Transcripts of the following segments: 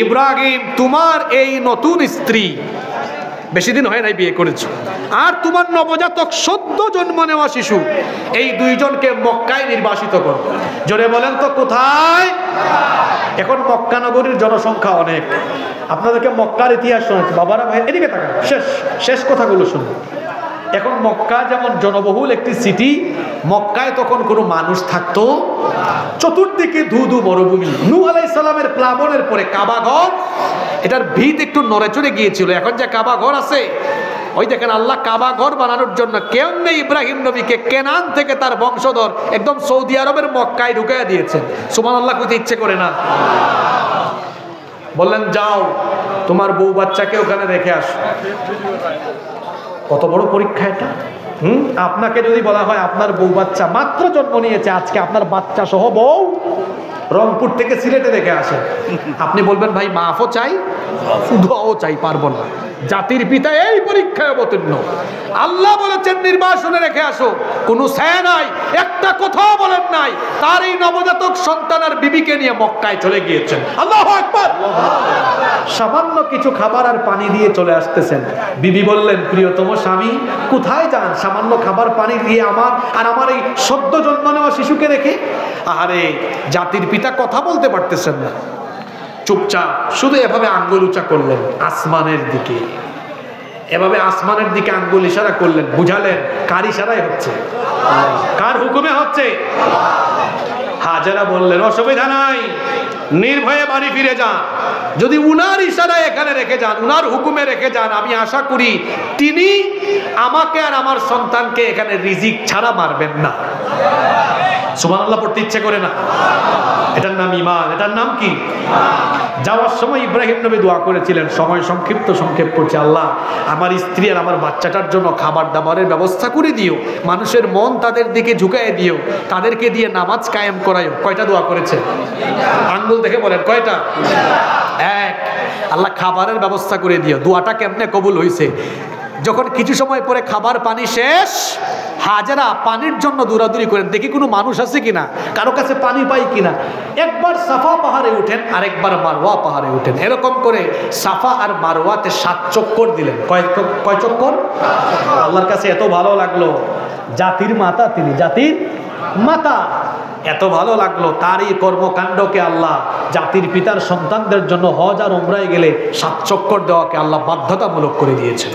ইব্রাহিম তোমার এই নতুন স্ত্রী বেশি দিন হয় নাই বিয়ে করেছো, আর তোমার নবজাতক সদ্য জন্ম নেওয়া শিশু, এই দুইজনকে মক্কায় নির্বাসিত করো। জোরে বলেন তো কোথায়? এখন মক্কা নগরীর জনসংখ্যা অনেক। আপনাদেরকে মক্কার ইতিহাস শোনাচ্ছি বাবারা, ভাই এদিকে তাকান, শেষ কথাগুলো শুনুন। এখন মক্কা যেমন জনবহুল একটি সিটি, মক্কায় তখন কোনো মানুষ থাকতো, চতুর্দিকে ধুধু মরুভূমি। নূহ আলাইহিস সালামের প্লাবনের পরে কাবা ঘর, এটার ভিত একটু নড়ে চড়ে গিয়েছিল। এখন যে কাবা ঘর আছে, ওই দেখেন আল্লাহ কাবা ঘর বানানোর জন্য কেমনে ইব্রাহিম নবীকে কেনান থেকে তার বংশধর একদম সৌদি আরবের মক্কায় ঢুকাইয়া দিয়েছেন। সুবহানাল্লাহ কইতে ইচ্ছে করে না? বললেন যাও তোমার বউ বাচ্চাকে ওখানে রেখে আসো। কত বড় পরীক্ষা এটা! আপনাকে যদি বলা হয় আপনার বউ বাচ্চা মাত্র জন্ম নিয়েছে, আজকে আপনার বাচ্চা সহ বউ রংপুর থেকে সিলেটে রেখে আসে, আপনি বলবেন ভাই মাফও চাই, দোয়াও চাই, পারবো না। জাতির পিতা এই পরীক্ষায় অবতীর্ণ। আল্লাহ বলেছেন নির্বাসনে রেখে আসো, কোনো ছায়া নাই, একটা কথাও বলেন নাই। তার এই নবজাতক সন্তান আর বিবিকে নিয়ে মক্কায় চলে গিয়েছেন। আল্লাহু আকবার। সামান্য কিছু খাবার আর পানি দিয়ে চলে আসতেছেন। বিবি বললেন প্রিয়তম স্বামী কোথায় যান সামান্য খাবার পানি দিয়ে আমার আর আমার এই সদ্য জন্ম নেওয়া শিশুকে রেখে? আরে জাতির পিতা কথা বলতে পারতেছেন না, চুপচাপ শুধু এভাবে আঙ্গুল উঁচা করলেন আসমানের দিকে, এভাবে আসমানের দিকে আঙ্গুল ইশারা করলেন, বুঝালেন কার ইশারায় হচ্ছে, কার হুকুমে হচ্ছে। হাজেরা বললেন অসুবিধা নাই, নির্ভয়ে বাড়ি ফিরে যান। যদি উনার ইশারায় এখানে রেখে যান, উনার হুকুমে রেখে যান, আমি আশা করি তিনি আমাকে আর আমার সন্তানকে এখানে রিজিক ছাড়া মারবেন না। সুবহানাল্লাহ পড়তে ইচ্ছে করে না? এটার নাম ঈমান। এটার নাম কি? যাওয়ার সময় ইব্রাহিম নবী দোয়া করেছিলেন, সময় সংক্ষেপ করছে, আল্লাহ আমার স্ত্রী আর আমার বাচ্চাটার জন্য খাবার দাবারের ব্যবস্থা করে দিও, মানুষের মন তাদের দিকে ঝুঁকায় দিও, তাদেরকে দিয়ে নামাজ কায়েম করাইও। কয়টা দোয়া করেছে? আঙ্গুল দেখে বলেন কয়টা? এক। আল্লাহ খাবারের ব্যবস্থা করে দিও। দোয়াটা কেমনে কবুল হয়েছে? যখন কিছু সময় পরে খাবার পানি শেষ, হাজেরা পানির জন্য দৌড়াদৌড়ি করেন, দেখি কোনো মানুষ আছে কিনা, কারো কাছে পানি পাই কিনা। একবার সাফা পাহাড়ে উঠেন, আরেকবার মারওয়া পাহাড়ে উঠেন, এরকম করে সাফা আর মারওয়াতে 7 চক্কর দিলেন। কয় চক্কর? আল্লাহর কাছে এত ভালো লাগলো, জাতির মাতা তিনি, জাতির মাতা, এত ভালো লাগলো তার এই কর্মকাণ্ডকে আল্লাহ জাতির পিতার সন্তানদের জন্য হজ আর উমরায় গেলে 7 চক্কর দেওয়াকে আল্লাহ বাধ্যতামূলক করে দিয়েছেন।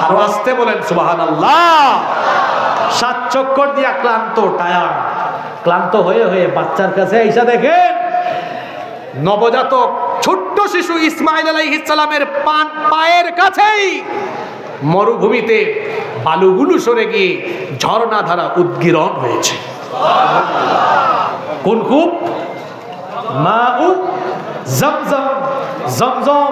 আরো আসতে বলেন সুবহানাল্লাহ। 7 চক্কর দিয়া ক্লান্ত হয়ে বাচ্চার কাছে এসে দেখেন নবজাতক ছোট্ট শিশু ইসমাইল আলাইহিস সালামের পায়ের কাছেই মরুভূমিতে বালুগুলো সরে গিয়ে ঝর্ণা ধারা উদ্গীরণ হয়েছে। কোন কূপ? মাউ জমজম, জমজম।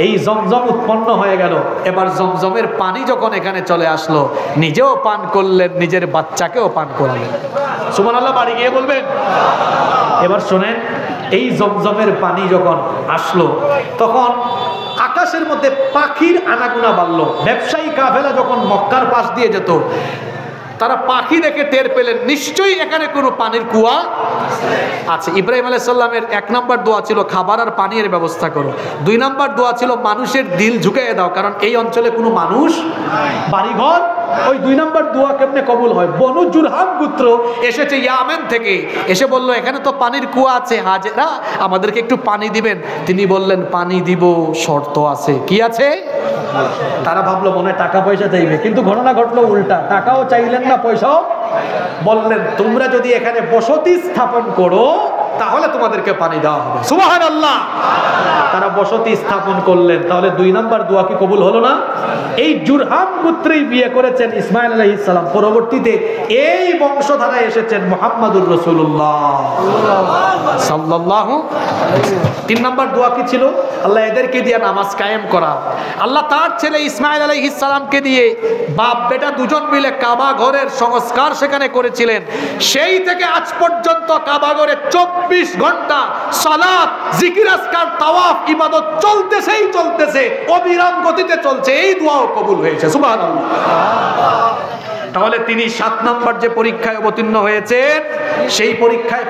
এই জমজম উৎপন্ন হয়ে গেল। এবার জমজমের পানি যখন এখানে চলে আসলো, নিজেও পান করলেন, নিজের বাচ্চাকেও পান করালেন। সুবহানাল্লাহ বাড়ি গিয়ে বলবেন। এবার শোনেন, এই জমজমের পানি যখন আসলো, তখন আকাশের মধ্যে পাখির আনাগোনা বাড়লো। ব্যবসায়ী কাফেলা যখন মক্কার পাশ দিয়ে যেত, তারা পাখি দেখে টের পেলেন নিশ্চয়ই এখানে কোনো পানির কুয়া আছে। ইব্রাহিম আলাইহিস সালামের 1 নম্বর দোয়া ছিল খাবার আর পানির ব্যবস্থা করো। 2 নম্বর দোয়া ছিল মানুষের দিল ঝুঁকিয়ে দাও, কারণ এই অঞ্চলে কোনো মানুষ বাড়িঘর। ওই 2 নম্বর দোয়া কেমনে কবুল হয়? বনু জুরহাম গোত্র এসেছে ইয়ামেন থেকে, এসে বলল এখানে তো পানির কুয়া আছে, হাজেরা আমাদেরকে একটু পানি দিবেন। তিনি বললেন পানি দিব, শর্ত আছে। কি আছে? তারা ভাবলো মনে হয় টাকা পয়সা চাইবে, কিন্তু ঘটনা ঘটলো উল্টা, টাকাও চাইলেন না, পয়সাও। বললেন তোমরা যদি এখানে বসতি স্থাপন করো তাহলে তোমাদেরকে পানি দেওয়া হবে। সুবহানাল্লাহ। তারা বসতি স্থাপন করলেন, তাহলে 2 নম্বর দোয়া কি কবুল হলো না? এই জুরহাম গোত্রেই বিয়ে করেছেন ইসমাইল আলাইহিস সালাম। পরবর্তীতে এই বংশধারায় এসেছেন মুহাম্মাদুর রাসূলুল্লাহ সাল্লাল্লাহু আলাইহি ওয়াসাল্লাম। 3 নম্বর দোয়া কি ছিল? আল্লাহ এদেরকে দিয়ে নামাজ কায়েম করা। আল্লাহ তার ছেলে ইসমাইল আলাইহিস সালামকে দিয়ে বাপ বেটা দুজন মিলে কাবা ঘরের সংস্কার সেখানে করেছিলেন। সেই থেকে আজ পর্যন্ত কাবা ঘরে 24 ঘন্টা সালাত, জিকির, আজকার, তাওয়াফ, ইবাদত চলতেছে, অবিরাম গতিতে চলছে। এই দোয়াও কবুল হয়েছে। সুবহানাল্লাহ। তাহলে তিনি 7 নম্বর যে পরীক্ষায় অবতীর্ণ হয়েছেন, সেই পরীক্ষায়